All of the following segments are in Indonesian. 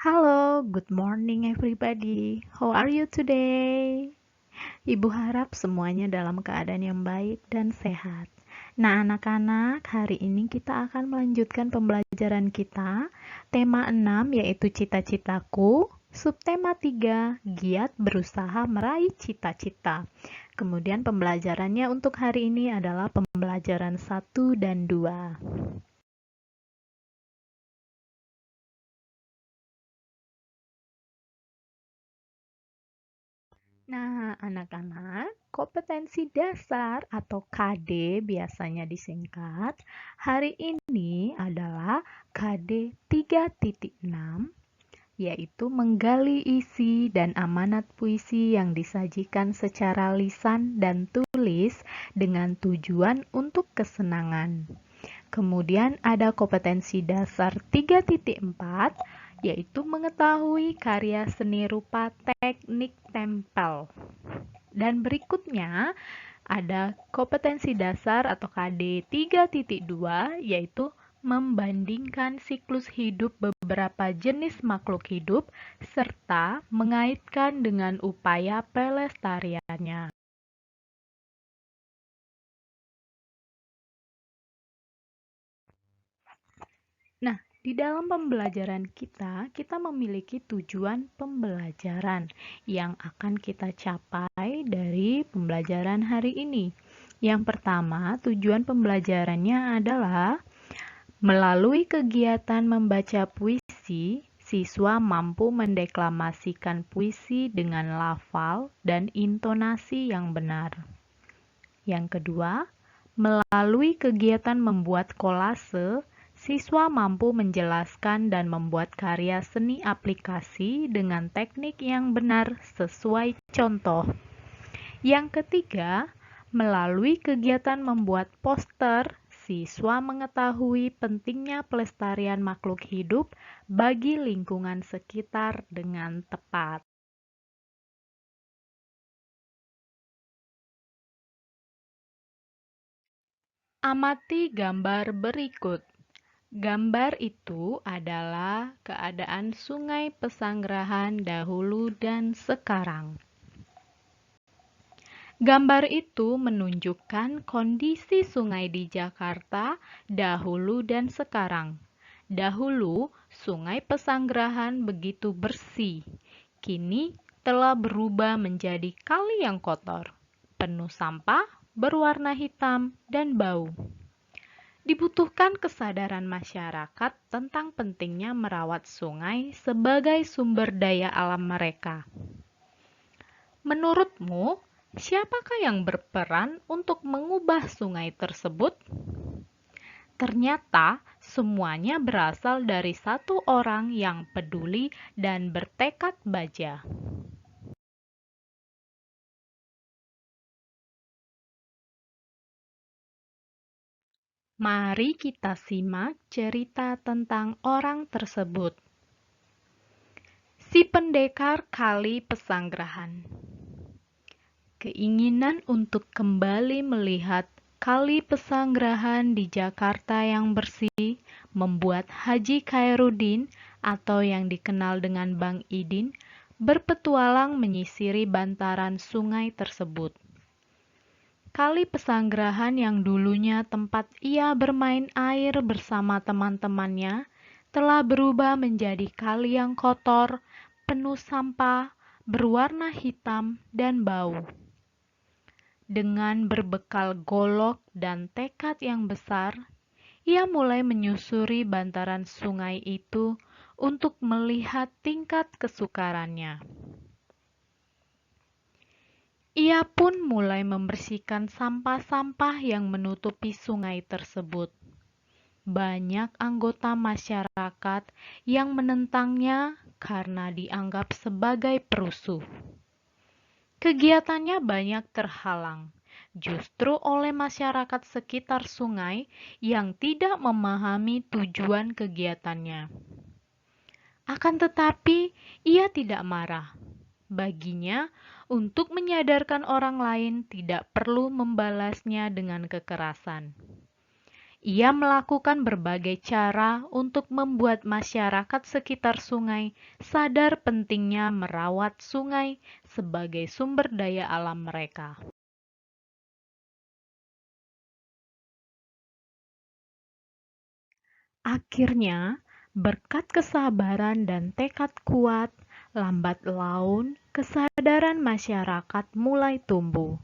Halo, good morning everybody. How are you today? Ibu harap semuanya dalam keadaan yang baik dan sehat. Nah, anak-anak, hari ini kita akan melanjutkan pembelajaran kita. Tema 6 yaitu cita-citaku, subtema 3, giat berusaha meraih cita-cita. Kemudian pembelajarannya untuk hari ini adalah pembelajaran 1 dan 2. Nah, anak-anak, kompetensi dasar atau KD biasanya disingkat. Hari ini adalah KD 3.6, yaitu menggali isi dan amanat puisi yang disajikan secara lisan dan tulis dengan tujuan untuk kesenangan. Kemudian ada kompetensi dasar 3.4, yaitu mengetahui karya seni rupa teknik tempel. Dan berikutnya ada kompetensi dasar atau KD 3.2, yaitu membandingkan siklus hidup beberapa jenis makhluk hidup serta mengaitkan dengan upaya pelestariannya. Nah, di dalam pembelajaran kita memiliki tujuan pembelajaran yang akan kita capai dari pembelajaran hari ini. Yang pertama, tujuan pembelajarannya adalah melalui kegiatan membaca puisi, siswa mampu mendeklamasikan puisi dengan lafal dan intonasi yang benar. Yang kedua, melalui kegiatan membuat kolase, siswa mampu menjelaskan dan membuat karya seni aplikasi dengan teknik yang benar sesuai contoh. Yang ketiga, melalui kegiatan membuat poster, siswa mengetahui pentingnya pelestarian makhluk hidup bagi lingkungan sekitar dengan tepat. Amati gambar berikut. Gambar itu adalah keadaan Sungai Pesanggerahan dahulu dan sekarang. Gambar itu menunjukkan kondisi sungai di Jakarta dahulu dan sekarang. Dahulu, Sungai Pesanggerahan begitu bersih. Kini telah berubah menjadi kali yang kotor, penuh sampah, berwarna hitam, dan bau. Dibutuhkan kesadaran masyarakat tentang pentingnya merawat sungai sebagai sumber daya alam mereka. Menurutmu, siapakah yang berperan untuk mengubah sungai tersebut? Ternyata semuanya berasal dari satu orang yang peduli dan bertekad baja. Mari kita simak cerita tentang orang tersebut. Si pendekar Kali Pesanggerahan. Keinginan untuk kembali melihat Kali Pesanggerahan di Jakarta yang bersih membuat Haji Khairuddin atau yang dikenal dengan Bang Idin berpetualang menyisiri bantaran sungai tersebut. Kali Pesanggerahan yang dulunya tempat ia bermain air bersama teman-temannya telah berubah menjadi kali yang kotor, penuh sampah, berwarna hitam, dan bau. Dengan berbekal golok dan tekad yang besar, ia mulai menyusuri bantaran sungai itu untuk melihat tingkat kesukarannya. Ia pun mulai membersihkan sampah-sampah yang menutupi sungai tersebut. Banyak anggota masyarakat yang menentangnya karena dianggap sebagai perusuh. Kegiatannya banyak terhalang, justru oleh masyarakat sekitar sungai yang tidak memahami tujuan kegiatannya. Akan tetapi, ia tidak marah. Baginya, untuk menyadarkan orang lain tidak perlu membalasnya dengan kekerasan. Ia melakukan berbagai cara untuk membuat masyarakat sekitar sungai sadar pentingnya merawat sungai sebagai sumber daya alam mereka. Akhirnya, berkat kesabaran dan tekad kuat, lambat laun kesadaran masyarakat mulai tumbuh.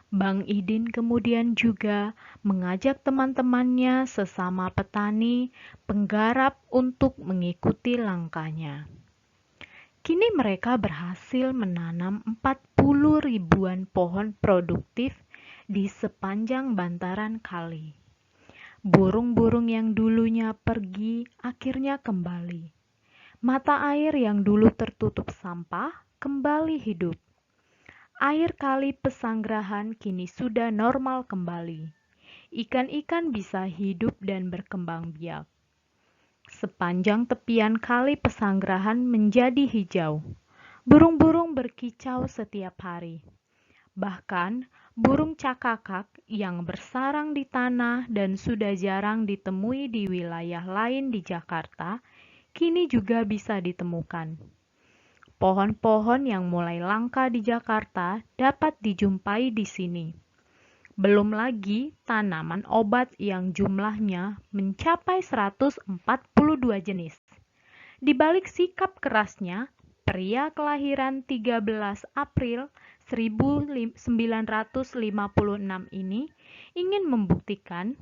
Bang Idin kemudian juga mengajak teman-temannya sesama petani penggarap untuk mengikuti langkahnya. Kini mereka berhasil menanam 40 ribuan pohon produktif di sepanjang bantaran kali. Burung-burung yang dulunya pergi akhirnya kembali. Mata air yang dulu tertutup sampah kembali hidup. Air kali Pesanggerahan kini sudah normal kembali. Ikan-ikan bisa hidup dan berkembang biak. Sepanjang tepian kali Pesanggerahan menjadi hijau. Burung-burung berkicau setiap hari. Bahkan, burung cakakak yang bersarang di tanah dan sudah jarang ditemui di wilayah lain di Jakarta, kini juga bisa ditemukan. Pohon-pohon yang mulai langka di Jakarta dapat dijumpai di sini. Belum lagi tanaman obat yang jumlahnya mencapai 142 jenis. Di balik sikap kerasnya, pria kelahiran 13 April 1956 ini ingin membuktikan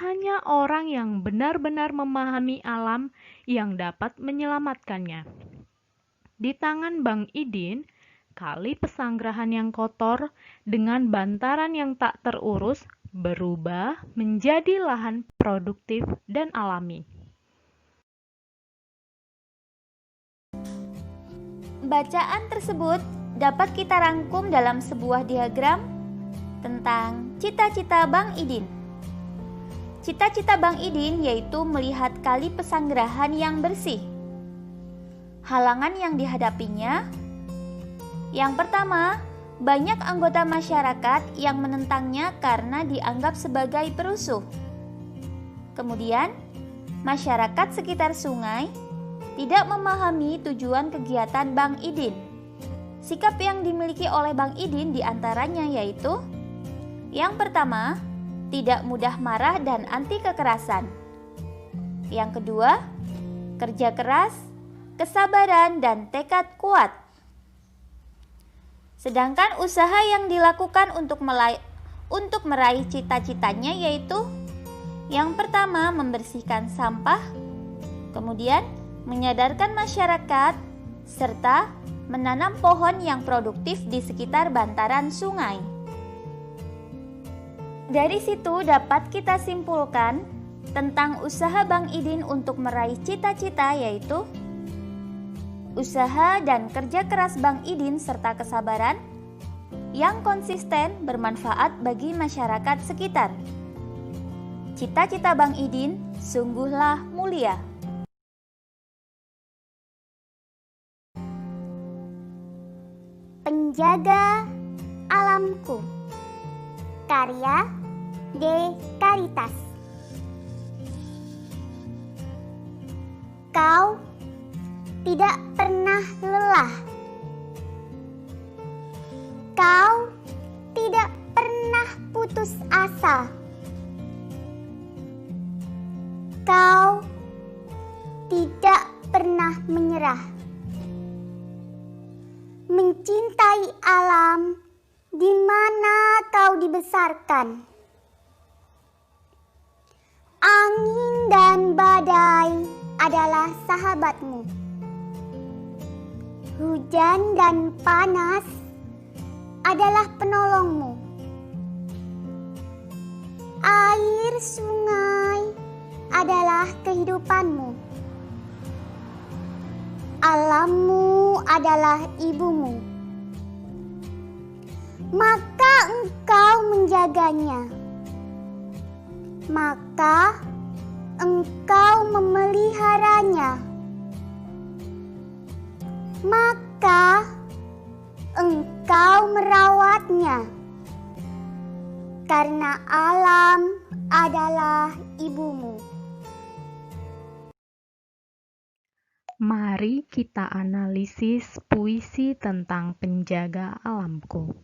hanya orang yang benar-benar memahami alam yang dapat menyelamatkannya. Di tangan Bang Idin, kali Pesanggerahan yang kotor dengan bantaran yang tak terurus berubah menjadi lahan produktif dan alami. Bacaan tersebut dapat kita rangkum dalam sebuah diagram tentang cita-cita Bang Idin. Cita-cita Bang Idin yaitu melihat kali Pesanggerahan yang bersih. Halangan yang dihadapinya: yang pertama, banyak anggota masyarakat yang menentangnya karena dianggap sebagai perusuh. Kemudian, masyarakat sekitar sungai tidak memahami tujuan kegiatan Bang Idin. Sikap yang dimiliki oleh Bang Idin diantaranya yaitu: yang pertama, tidak mudah marah dan anti kekerasan. Yang kedua, kerja keras, kesabaran, dan tekad kuat. Sedangkan usaha yang dilakukan untuk meraih cita-citanya yaitu: yang pertama, membersihkan sampah, kemudian menyadarkan masyarakat, serta menanam pohon yang produktif di sekitar bantaran sungai. Dari situ dapat kita simpulkan tentang usaha Bang Idin untuk meraih cita-cita yaitu: usaha dan kerja keras Bang Idin serta kesabaran yang konsisten bermanfaat bagi masyarakat sekitar. Cita-cita Bang Idin sungguhlah mulia. Penjaga Alamku, karya De Caritas. Kau tidak pernah lelah. Kau tidak pernah putus asa. Kau tidak pernah menyerah. Mencintai alam di mana kau dibesarkan. Angin dan badai adalah sahabatmu. Hujan dan panas adalah penolongmu. Air sungai adalah kehidupanmu. Alammu adalah ibumu. Maka engkau menjaganya. Maka engkau memeliharanya. Maka engkau merawatnya. Karena alam adalah ibumu. Mari kita analisis puisi tentang penjaga alamku.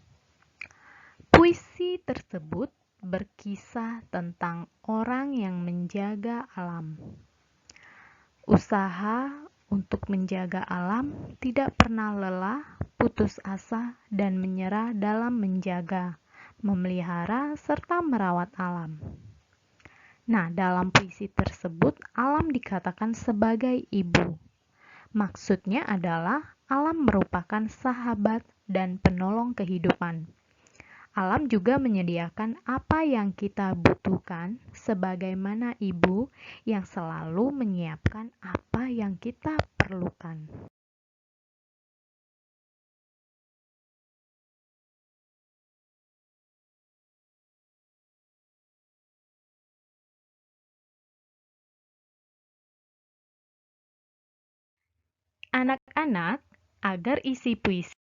Puisi tersebut berkisah tentang orang yang menjaga alam. Usaha untuk menjaga alam tidak pernah lelah, putus asa, dan menyerah dalam menjaga, memelihara, serta merawat alam. Nah, dalam puisi tersebut, alam dikatakan sebagai ibu. Maksudnya adalah alam merupakan sahabat dan penolong kehidupan. Alam juga menyediakan apa yang kita butuhkan, sebagaimana ibu yang selalu menyiapkan apa yang kita perlukan. Anak-anak, agar isi puisi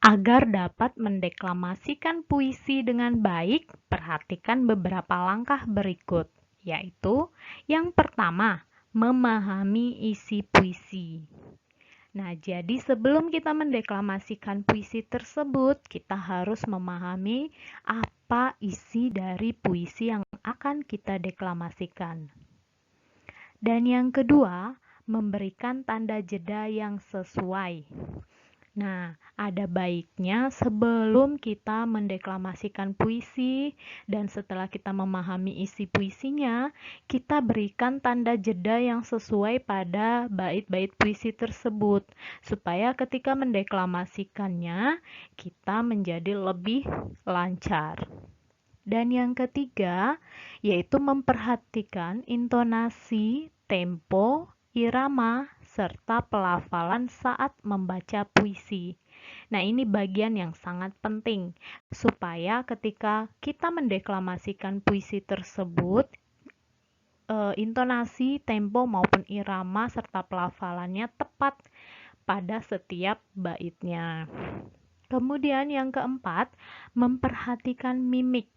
Agar dapat mendeklamasikan puisi dengan baik, perhatikan beberapa langkah berikut, yaitu yang pertama, memahami isi puisi. Nah, jadi sebelum kita mendeklamasikan puisi tersebut, kita harus memahami apa isi dari puisi yang akan kita deklamasikan. Dan yang kedua, memberikan tanda jeda yang sesuai. Nah, ada baiknya sebelum kita mendeklamasikan puisi dan setelah kita memahami isi puisinya, kita berikan tanda jeda yang sesuai pada bait-bait puisi tersebut, supaya ketika mendeklamasikannya, kita menjadi lebih lancar. Dan yang ketiga, yaitu memperhatikan intonasi, tempo, irama, serta pelafalan saat membaca puisi. Nah, ini bagian yang sangat penting supaya ketika kita mendeklamasikan puisi tersebut, intonasi, tempo maupun irama serta pelafalannya tepat pada setiap baitnya. Kemudian yang keempat, memperhatikan mimik.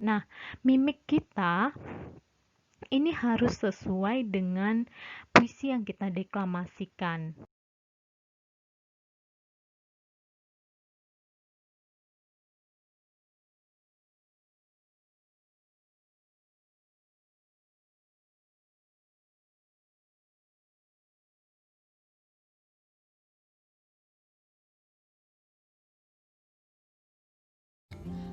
Nah, mimik kita ini harus sesuai dengan puisi yang kita deklamasikan.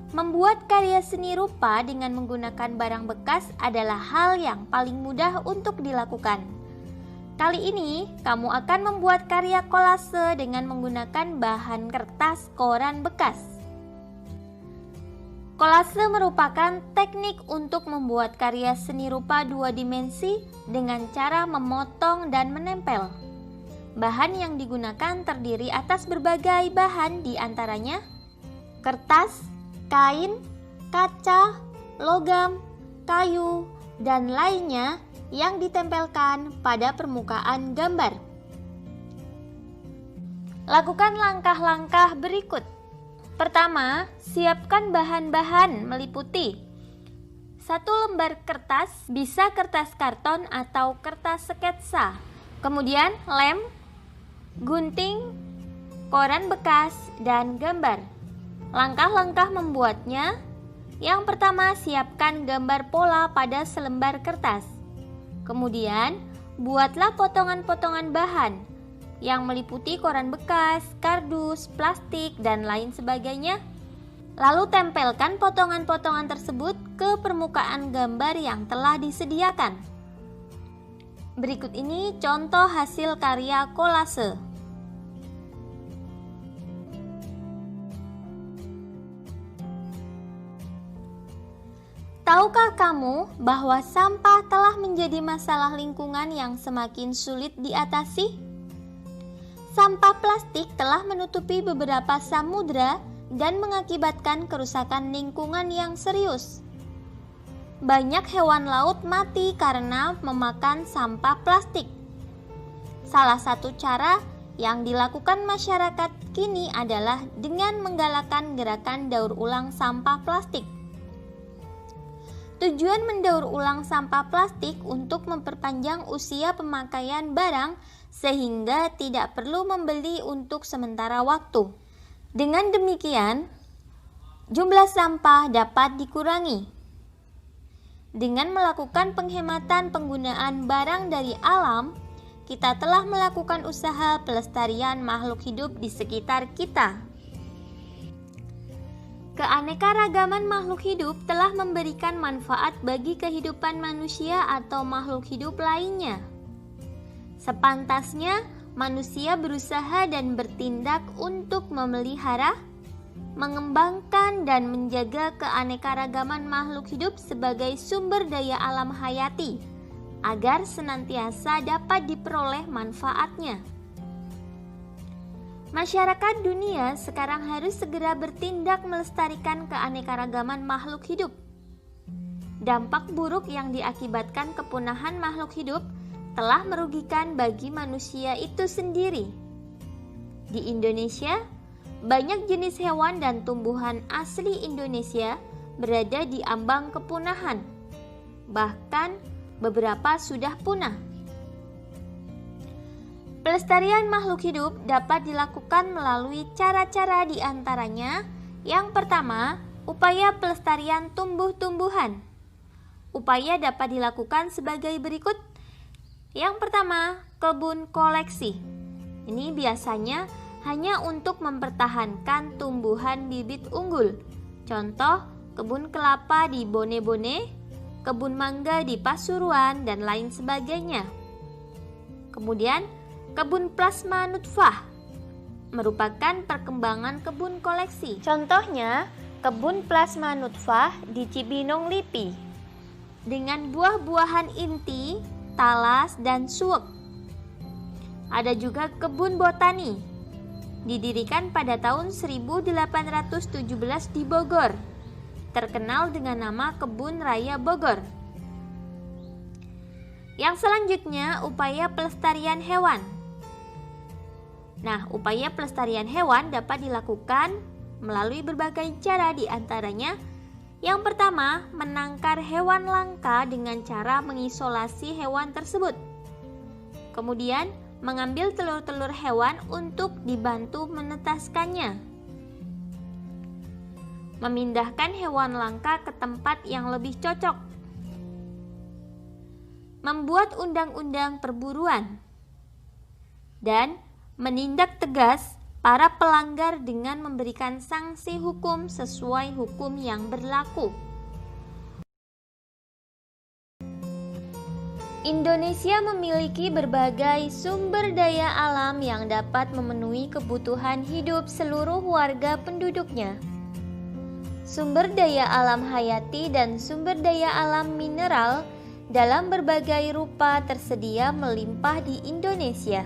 Membuat karya seni rupa dengan menggunakan barang bekas adalah hal yang paling mudah untuk dilakukan. Kali ini kamu akan membuat karya kolase dengan menggunakan bahan kertas koran bekas. Kolase merupakan teknik untuk membuat karya seni rupa dua dimensi dengan cara memotong dan menempel. Bahan yang digunakan terdiri atas berbagai bahan, di antaranya kertas, kain, kaca, logam, kayu, dan lainnya yang ditempelkan pada permukaan gambar. Lakukan langkah-langkah berikut. Pertama, siapkan bahan-bahan meliputi 1 lembar kertas, bisa kertas karton atau kertas sketsa. Kemudian lem, gunting, koran bekas, dan gambar. Langkah-langkah membuatnya. Yang pertama, siapkan gambar pola pada selembar kertas. Kemudian, buatlah potongan-potongan bahan yang meliputi koran bekas, kardus, plastik, dan lain sebagainya. Lalu tempelkan potongan-potongan tersebut ke permukaan gambar yang telah disediakan. Berikut ini contoh hasil karya kolase. Tahukah kamu bahwa sampah telah menjadi masalah lingkungan yang semakin sulit diatasi? Sampah plastik telah menutupi beberapa samudra dan mengakibatkan kerusakan lingkungan yang serius. Banyak hewan laut mati karena memakan sampah plastik. Salah satu cara yang dilakukan masyarakat kini adalah dengan menggalakkan gerakan daur ulang sampah plastik. Tujuan mendaur ulang sampah plastik untuk memperpanjang usia pemakaian barang sehingga tidak perlu membeli untuk sementara waktu. Dengan demikian, jumlah sampah dapat dikurangi. Dengan melakukan penghematan penggunaan barang dari alam, kita telah melakukan usaha pelestarian makhluk hidup di sekitar kita. Keanekaragaman makhluk hidup telah memberikan manfaat bagi kehidupan manusia atau makhluk hidup lainnya. Sepantasnya, manusia berusaha dan bertindak untuk memelihara, mengembangkan dan menjaga keanekaragaman makhluk hidup sebagai sumber daya alam hayati, agar senantiasa dapat diperoleh manfaatnya. Masyarakat dunia sekarang harus segera bertindak melestarikan keanekaragaman makhluk hidup. Dampak buruk yang diakibatkan kepunahan makhluk hidup telah merugikan bagi manusia itu sendiri. Di Indonesia, banyak jenis hewan dan tumbuhan asli Indonesia berada di ambang kepunahan. Bahkan beberapa sudah punah. Pelestarian makhluk hidup dapat dilakukan melalui cara-cara, di antaranya yang pertama, upaya pelestarian tumbuh-tumbuhan. Upaya dapat dilakukan sebagai berikut. Yang pertama, kebun koleksi. Ini biasanya hanya untuk mempertahankan tumbuhan bibit unggul. Contoh, kebun kelapa di Bone-Bone, kebun mangga di Pasuruan, dan lain sebagainya. Kemudian, kebun plasma nutfah merupakan perkembangan kebun koleksi. Contohnya, kebun plasma nutfah di Cibinong Lipi dengan buah-buahan inti, talas, dan suwek. Ada juga kebun botani, didirikan pada tahun 1817 di Bogor, terkenal dengan nama Kebun Raya Bogor. Yang selanjutnya, upaya pelestarian hewan. Nah, upaya pelestarian hewan dapat dilakukan melalui berbagai cara, di antaranya yang pertama, menangkar hewan langka dengan cara mengisolasi hewan tersebut. Kemudian, mengambil telur-telur hewan untuk dibantu menetaskannya. Memindahkan hewan langka ke tempat yang lebih cocok. Membuat undang-undang perburuan. Dan menindak tegas para pelanggar dengan memberikan sanksi hukum sesuai hukum yang berlaku. Indonesia memiliki berbagai sumber daya alam yang dapat memenuhi kebutuhan hidup seluruh warga penduduknya. Sumber daya alam hayati dan sumber daya alam mineral dalam berbagai rupa tersedia melimpah di Indonesia.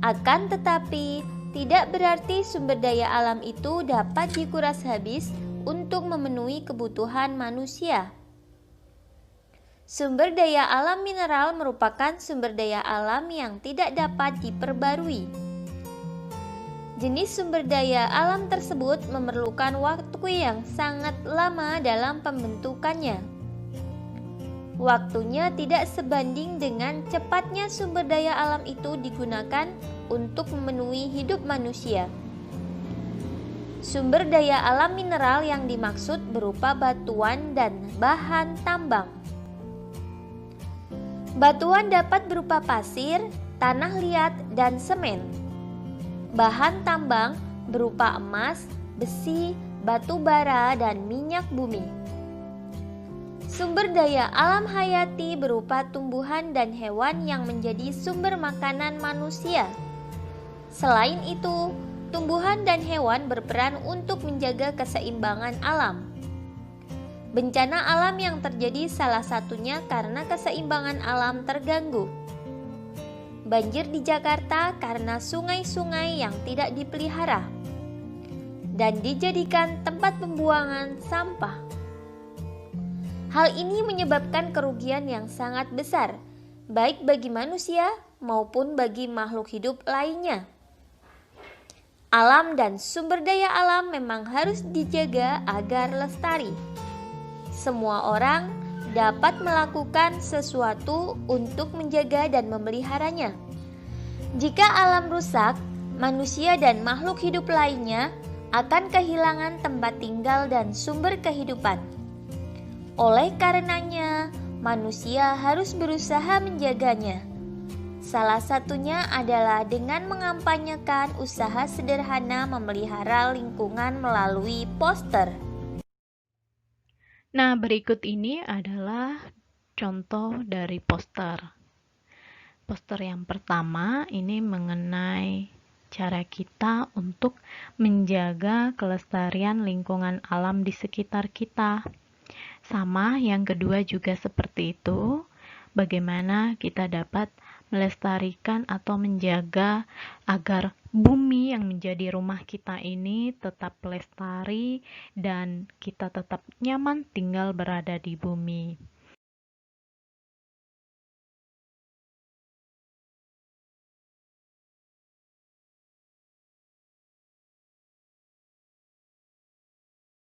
Akan tetapi, tidak berarti sumber daya alam itu dapat dikuras habis untuk memenuhi kebutuhan manusia. Sumber daya alam mineral merupakan sumber daya alam yang tidak dapat diperbarui. Jenis sumber daya alam tersebut memerlukan waktu yang sangat lama dalam pembentukannya. Waktunya tidak sebanding dengan cepatnya sumber daya alam itu digunakan untuk memenuhi hidup manusia. Sumber daya alam mineral yang dimaksud berupa batuan dan bahan tambang. Batuan dapat berupa pasir, tanah liat, dan semen. Bahan tambang berupa emas, besi, batu bara, dan minyak bumi. Sumber daya alam hayati berupa tumbuhan dan hewan yang menjadi sumber makanan manusia. Selain itu, tumbuhan dan hewan berperan untuk menjaga keseimbangan alam. Bencana alam yang terjadi salah satunya karena keseimbangan alam terganggu. Banjir di Jakarta karena sungai-sungai yang tidak dipelihara dan dijadikan tempat pembuangan sampah. Hal ini menyebabkan kerugian yang sangat besar, baik bagi manusia maupun bagi makhluk hidup lainnya. Alam dan sumber daya alam memang harus dijaga agar lestari. Semua orang dapat melakukan sesuatu untuk menjaga dan memeliharanya. Jika alam rusak, manusia dan makhluk hidup lainnya akan kehilangan tempat tinggal dan sumber kehidupan. Oleh karenanya, manusia harus berusaha menjaganya. Salah satunya adalah dengan mengampanyekan usaha sederhana memelihara lingkungan melalui poster. Nah, berikut ini adalah contoh dari poster. Poster yang pertama ini mengenai cara kita untuk menjaga kelestarian lingkungan alam di sekitar kita. Sama, yang kedua juga seperti itu. Bagaimana kita dapat melestarikan atau menjaga agar bumi yang menjadi rumah kita ini tetap lestari dan kita tetap nyaman tinggal berada di bumi.